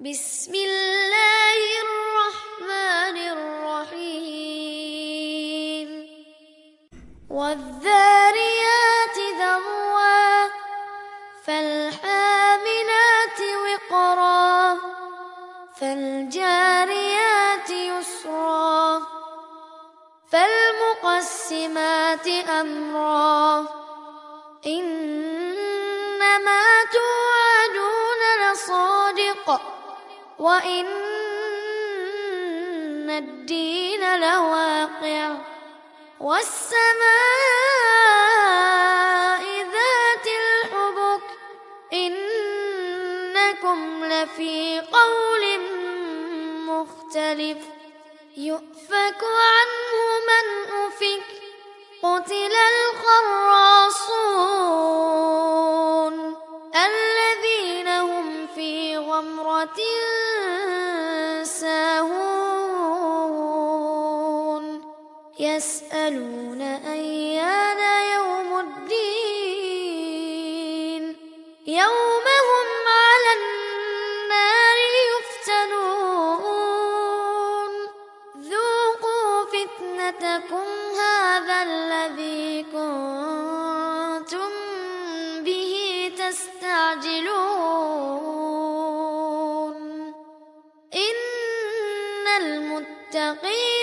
بسم الله الرحمن الرحيم والذاريات ذروا فالحاملات وقرا فالجاريات يسرا فالمقسمات أمرا إنما توعدون لصادق وإن الدين لواقع والسماء ذات الحبك إنكم لفي قول مختلف يؤفك عنه من أفك قتل الخراصون الذين هم في غمرة ساهون يسألون أيان يوم الدين يوم هم على النار يفتنون ذوقوا فتنتكم هذا الذي كنتم به تستعجلون إن المتقين